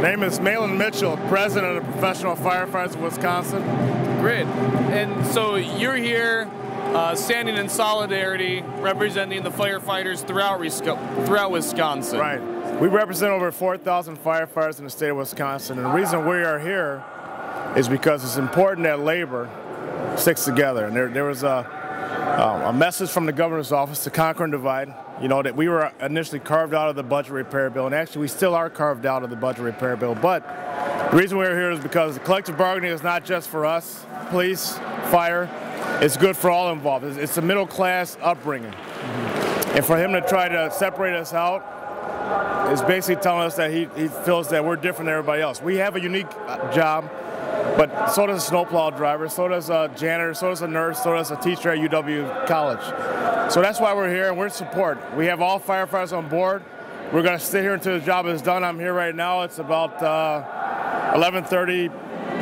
Name is Mahlon Mitchell, president of the Professional Firefighters of Wisconsin. Great. And so you're here standing in solidarity, representing the firefighters throughout Wisconsin. Right. We represent over 4,000 firefighters in the state of Wisconsin. And the reason we are here is because it's important that labor sticks together. And there was a message from the governor's office to conquer and divide. You know, that we were initially carved out of the budget repair bill, and actually we still are carved out of the budget repair bill. But the reason we're here is because the collective bargaining is not just for us, police, fire. It's good for all involved. It's a middle class upbringing. And for him to try to separate us out is basically telling us that he feels that we're different than everybody else. We have a unique job, but so does a snowplow driver, so does a janitor, so does a nurse, so does a teacher at UW College. So that's why we're here, and we're in support. We have all firefighters on board. We're going to stay here until the job is done. I'm here right now. It's about 11:30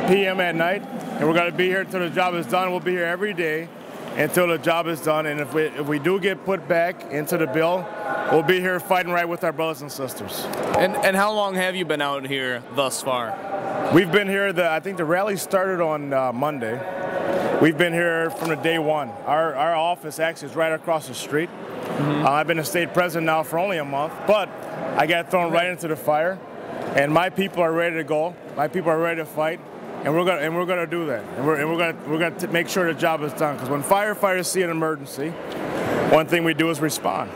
p.m. at night, and we're going to be here until the job is done. We'll be here every day until the job is done, and if we do get put back into the bill, we'll be here fighting right with our brothers and sisters. And how long have you been out here thus far? We've been here, I think the rally started on Monday. We've been here from the day one. Our office actually is right across the street. I've been a state president now for only a month, but I got thrown right into the fire, and my people are ready to go. My people are ready to fight, and we're gonna do that. And we're gonna make sure the job is done. Because when firefighters see an emergency, one thing we do is respond.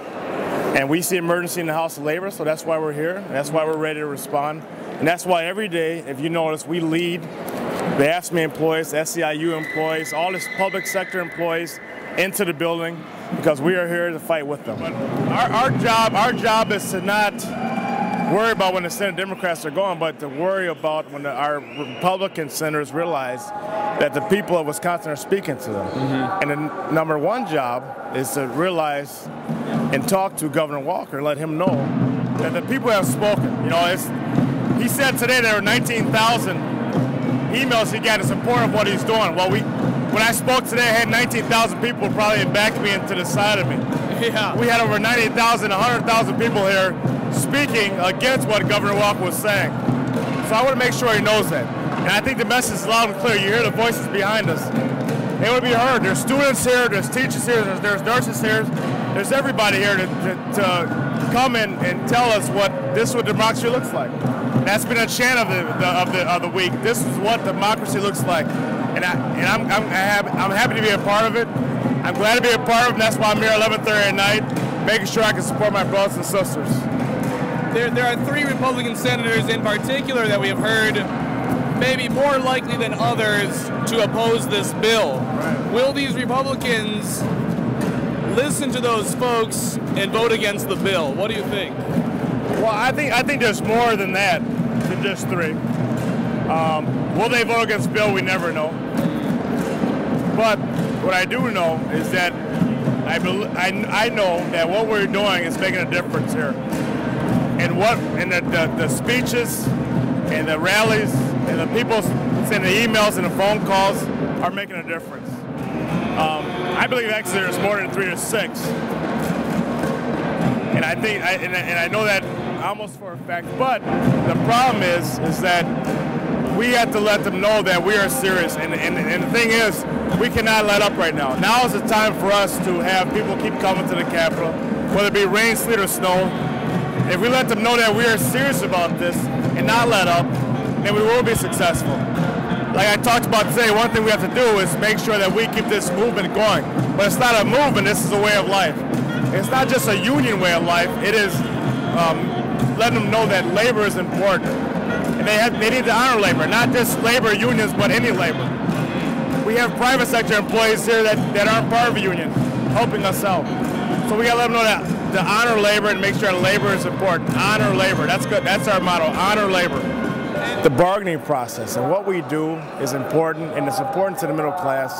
And we see emergency in the House of Labor, so that's why we're here. And that's why we're ready to respond. And that's why every day, if you notice, we lead the AFSCME employees, the SEIU employees, all this public sector employees into the building, because we are here to fight with them. But our job is to not worry about when the Senate Democrats are going, but to worry about when our Republican senators realize that the people of Wisconsin are speaking to them. And the number one job is to realize and talk to Governor Walker and let him know that the people have spoken. You know, he said today there were 19,000 emails he got in support of what he's doing. Well, when I spoke today, I had 19,000 people probably backed me into the side of me. Yeah. We had over 90,000, 100,000 people here speaking against what Governor Walker was saying. So I want to make sure he knows that. And I think the message is loud and clear. You hear the voices behind us. They want to be heard. There's students here, there's teachers here, there's nurses here, there's everybody here to come in and tell us what democracy looks like. That's been a chant of the week. This is what democracy looks like, and I'm happy to be a part of it. I'm glad to be a part of it, and that's why I'm here at 11:30 at night, making sure I can support my brothers and sisters. There are three Republican senators in particular that we have heard maybe more likely than others to oppose this bill. Right. Will these Republicans listen to those folks and vote against the bill? What do you think? Well, I think there's more than that, than just three. Will they vote against the bill? We never know. But what I do know is that I know that what we're doing is making a difference here. And the speeches and the rallies and the people sending the emails and the phone calls are making a difference. I believe actually there's more than 3 or 6. And I know that almost for a fact. But the problem is that we have to let them know that we are serious. And the thing is, we cannot let up right now. Now is the time for us to have people keep coming to the Capitol, whether it be rain, sleet, or snow. If we let them know that we are serious about this and not let up, then we will be successful. Like I talked about today, one thing we have to do is make sure that we keep this movement going. But it's not a movement, this is a way of life. It's not just a union way of life, it is letting them know that labor is important. And they need to honor labor, not just labor unions, but any labor. We have private sector employees here that aren't part of a union, helping us out. So we gotta let them know that to honor labor and make sure labor is important. Honor labor, that's good, that's our motto, honor labor. The bargaining process and what we do is important, and it's important to the middle class.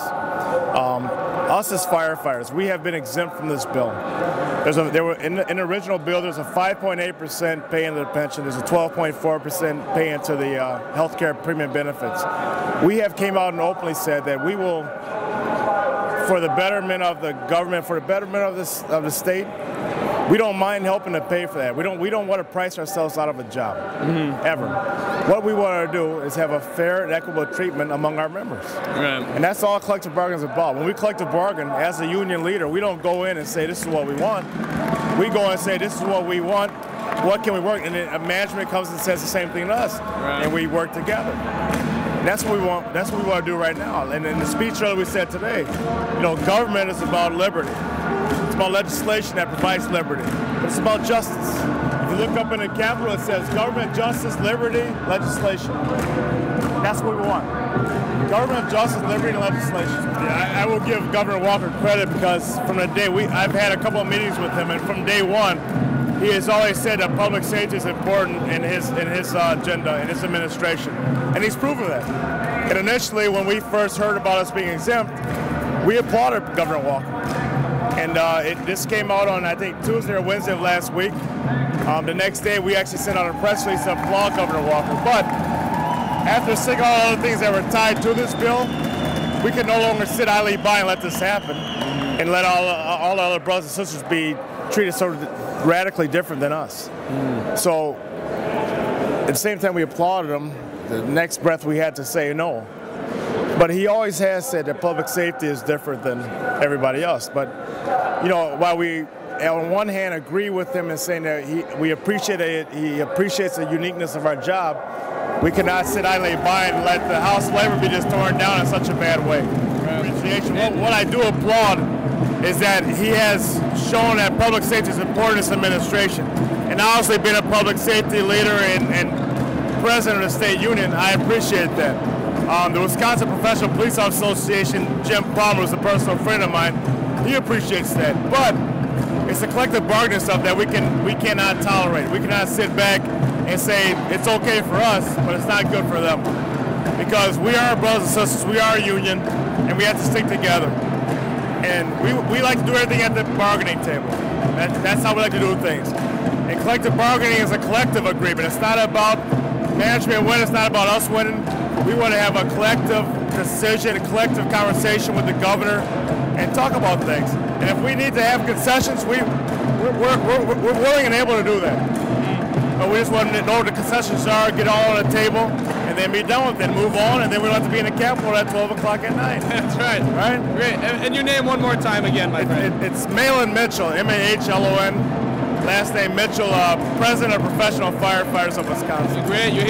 Us as firefighters, we have been exempt from this bill. In the original bill, there's a 5.8% pay into the pension. There's a 12.4% pay into the health care premium benefits. We have came out and openly said that we will, for the betterment of the government, for the betterment of the state, We don't mind helping to pay for that. We don't want to price ourselves out of a job, ever. What we want to do is have a fair and equitable treatment among our members. Right. And that's all collective bargaining is about. When we collective bargain, as a union leader, we don't go in and say, this is what we want. We go and say, this is what we want. What can we work? And then management comes and says the same thing to us, and we work together. And that's what we want. That's what we want to do right now. And in the speech earlier we said today, you know, government is about liberty. It's about legislation that provides liberty. But it's about justice. If you look up in the Capitol, it says government, justice, liberty, legislation. That's what we want. Government, justice, liberty, and legislation. Yeah, I will give Governor Walker credit because from the day I've had a couple of meetings with him, and from day one, he has always said that public safety is important in his agenda, in his administration, and he's proven that. And initially, when we first heard about us being exempt, we applauded Governor Walker. And this came out on, I think, Tuesday or Wednesday of last week. The next day, we actually sent out a press release to applaud Governor Walker. But after seeing all the things that were tied to this bill, we can no longer sit idly by and let this happen and let all our other brothers and sisters be treated so radically different than us. So at the same time we applauded him, the next breath we had to say no. But he always has said that public safety is different than everybody else. But, you know, while we, on one hand, agree with him in saying that he appreciates the uniqueness of our job, we cannot sit idly by and let the House of Labor be just torn down in such a bad way. What I do applaud is that he has shown that public safety is important in this administration. And obviously being a public safety leader and president of the state union, I appreciate that. The Wisconsin Professional Police Officer Association, Jim Palmer, who's a personal friend of mine, he appreciates that. But it's the collective bargaining stuff that we cannot tolerate. We cannot sit back and say it's okay for us, but it's not good for them. Because we are brothers and sisters, we are a union, and we have to stick together. And we like to do everything at the bargaining table. That's how we like to do things. And collective bargaining is a collective agreement. It's not about management winning, it's not about us winning. We want to have a collective decision, a collective conversation with the governor and talk about things. And if we need to have concessions, we're willing and able to do that. But we just want to know what the concessions are, get all on the table, and then be done with it, move on, and then we don't have to be in the Capitol at 12 o'clock at night. That's right. Right? Great. And your name one more time again, my friend. It's Mahlon Mitchell, M-A-H-L-O-N. Last name Mitchell, President of Professional Firefighters of Wisconsin. Great. You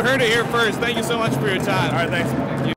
heard it here first. Thank you so much for your time. All right, thanks. Thank you.